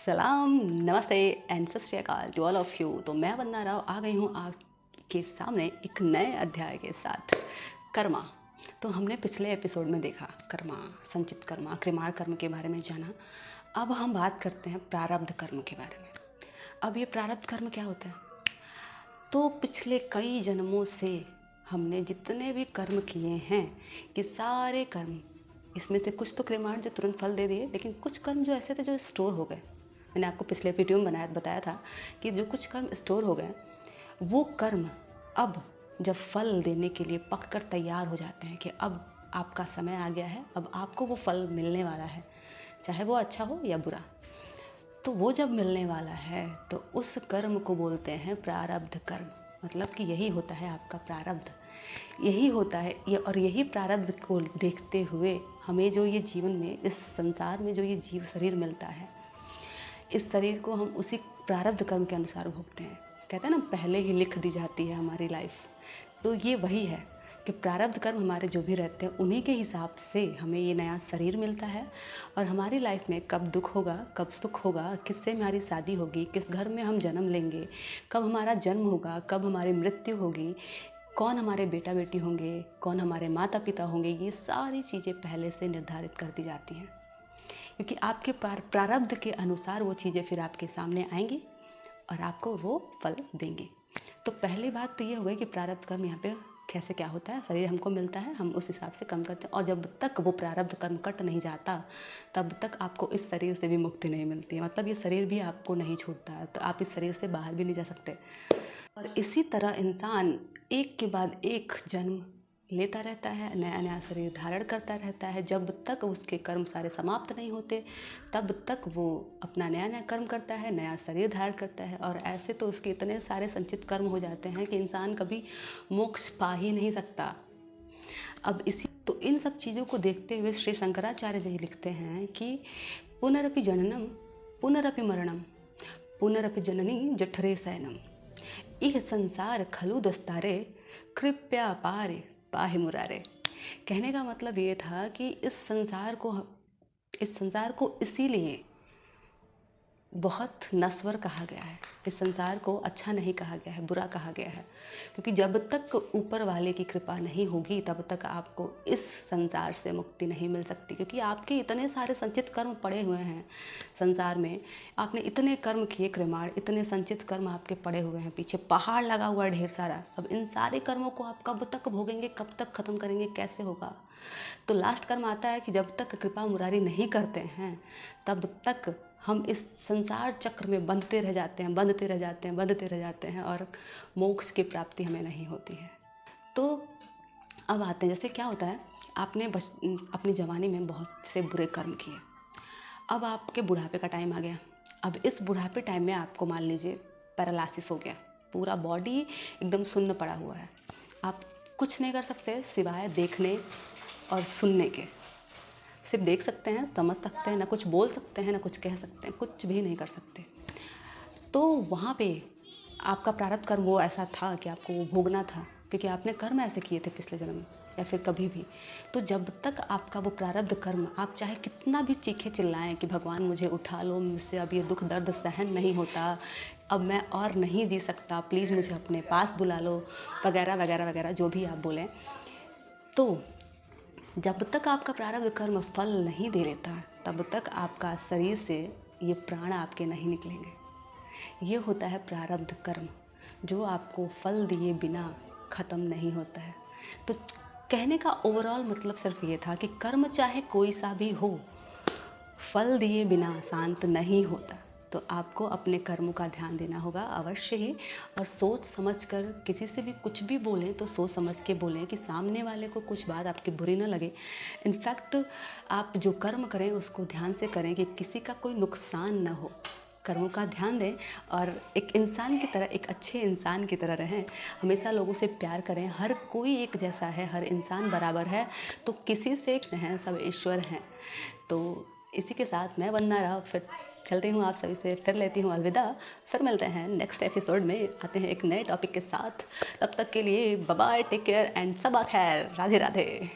सलाम, नमस्ते एंड सत श्री अकाल टू ऑल ऑफ यू। तो मैं वंदना राव आ गई हूँ आपके सामने एक नए अध्याय के साथ। कर्मा। तो हमने पिछले एपिसोड में देखा कर्मा, संचित कर्मा, कृमाण कर्म के बारे में जाना। अब हम बात करते हैं प्रारब्ध कर्म के बारे में। अब ये प्रारब्ध कर्म क्या होता है? तो पिछले कई जन्मों से हमने जितने भी कर्म किए हैं, ये सारे कर्म, इसमें से कुछ तो कृमाण जो तुरंत फल दे दिए, लेकिन कुछ कर्म जो ऐसे थे जो स्टोर हो गए। मैंने आपको पिछले वीडियो में बताया था कि जो कुछ कर्म स्टोर हो गए, वो कर्म अब जब फल देने के लिए पक कर तैयार हो जाते हैं कि अब आपका समय आ गया है, अब आपको वो फल मिलने वाला है, चाहे वो अच्छा हो या बुरा। तो वो जब मिलने वाला है तो उस कर्म को बोलते हैं प्रारब्ध कर्म। मतलब कि यही होता है आपका प्रारब्ध, यही होता है ये। और यही प्रारब्ध को देखते हुए हमें जो ये जीवन में, इस संसार में जो ये जीव शरीर मिलता है, इस शरीर को हम उसी प्रारब्ध कर्म के अनुसार भोगते हैं। कहते हैं ना, पहले ही लिख दी जाती है हमारी लाइफ। तो ये वही है कि प्रारब्ध कर्म हमारे जो भी रहते हैं, उन्हीं के हिसाब से हमें ये नया शरीर मिलता है। और हमारी लाइफ में कब दुख होगा, कब सुख होगा, किससे हमारी शादी होगी, किस घर में हम जन्म लेंगे, कब हमारा जन्म होगा, कब हमारी मृत्यु होगी, कौन हमारे बेटा बेटी होंगे, कौन हमारे माता पिता होंगे, ये सारी चीज़ें पहले से निर्धारित कर दी जाती हैं। क्योंकि आपके प्रारब्ध के अनुसार वो चीज़ें फिर आपके सामने आएंगी और आपको वो फल देंगे। तो पहली बात तो ये हो गई कि प्रारब्ध कर्म यहाँ पे कैसे क्या होता है। शरीर हमको मिलता है, हम उस हिसाब से कर्म करते हैं, और जब तक वो प्रारब्ध कर्म कट नहीं जाता तब तक आपको इस शरीर से भी मुक्ति नहीं मिलती है। मतलब ये शरीर भी आपको नहीं छूटता है, तो आप इस शरीर से बाहर भी नहीं जा सकते। और इसी तरह इंसान एक के बाद एक जन्म लेता रहता है, नया नया शरीर धारण करता रहता है। जब तक उसके कर्म सारे समाप्त नहीं होते तब तक वो अपना नया नया कर्म करता है, नया शरीर धारण करता है। और ऐसे तो उसके इतने सारे संचित कर्म हो जाते हैं कि इंसान कभी मोक्ष पा ही नहीं सकता। अब इसी तो इन सब चीज़ों को देखते हुए श्री शंकराचार्य जी लिखते हैं कि पुनरपि जननम पुनरपि मरणम पुनरपि जननी जठरे शयनम इह संसार खलु दस्तारे कृपया पारे पाहे मुरारे। कहने का मतलब ये था कि इस संसार को इसीलिए बहुत नश्वर कहा गया है। इस संसार को अच्छा नहीं कहा गया है, बुरा कहा गया है। क्योंकि जब तक ऊपर वाले की कृपा नहीं होगी तब तक आपको इस संसार से मुक्ति नहीं मिल सकती। क्योंकि आपके इतने सारे संचित कर्म पड़े हुए हैं संसार में, आपने इतने कर्म किए कृमाण, इतने संचित कर्म आपके पड़े हुए हैं, पीछे पहाड़ लगा हुआ है ढेर सारा। अब इन सारे कर्मों को आप कब तक भोगेंगे, कब तक ख़त्म करेंगे, कैसे होगा? तो लास्ट कर्म आता है कि जब तक कृपा मुरारी नहीं करते हैं तब तक हम इस संसार चक्र में बंधते रह जाते हैं, बंधते रह जाते हैं, बंधते रह जाते हैं, और मोक्ष की प्राप्ति हमें नहीं होती है। तो अब आते हैं, जैसे क्या होता है, आपने अपनी जवानी में बहुत से बुरे कर्म किए, अब आपके बुढ़ापे का टाइम आ गया। अब इस बुढ़ापे टाइम में आपको मान लीजिए पैरालिसिस हो गया, पूरा बॉडी एकदम सुन्न पड़ा हुआ है, आप कुछ नहीं कर सकते सिवाय देखने और सुनने के। सिर्फ देख सकते हैं, समझ सकते हैं, ना कुछ बोल सकते हैं, ना कुछ कह सकते हैं, कुछ भी नहीं कर सकते। तो वहाँ पे आपका प्रारब्ध कर्म वो ऐसा था कि आपको वो भोगना था, क्योंकि आपने कर्म ऐसे किए थे पिछले जन्म में या फिर कभी भी। तो जब तक आपका वो प्रारब्ध कर्म, आप चाहे कितना भी चीखे चिल्लाएं कि भगवान मुझे उठा लो, मुझसे अब ये दुख दर्द सहन नहीं होता, अब मैं और नहीं जी सकता, प्लीज़ मुझे अपने पास बुला लो, वगैरह वगैरह वगैरह, जो भी आप बोलें, तो जब तक आपका प्रारब्ध कर्म फल नहीं दे लेता तब तक आपका शरीर से ये प्राण आपके नहीं निकलेंगे। ये होता है प्रारब्ध कर्म, जो आपको फल दिए बिना ख़त्म नहीं होता है। तो कहने का ओवरऑल मतलब सिर्फ ये था कि कर्म चाहे कोई सा भी हो, फल दिए बिना शांत नहीं होता। तो आपको अपने कर्मों का ध्यान देना होगा अवश्य ही, और सोच समझकर किसी से भी कुछ भी बोलें तो सोच समझ के बोलें कि सामने वाले को कुछ बात आपकी बुरी ना लगे। इनफैक्ट आप जो कर्म करें उसको ध्यान से करें कि किसी का कोई नुकसान ना हो। कर्मों का ध्यान दें और एक इंसान की तरह, एक अच्छे इंसान की तरह रहें। हमेशा लोगों से प्यार करें, हर कोई एक जैसा है, हर इंसान बराबर है, तो किसी से हैं, सब ईश्वर हैं। तो इसी के साथ मैं वंदना राव फिर चलती हूँ, आप सभी से फिर लेती हूँ अलविदा। फिर मिलते हैं नेक्स्ट एपिसोड में, आते हैं एक नए टॉपिक के साथ। तब तक के लिए bye bye, take care and सबा खैर, राधे राधे।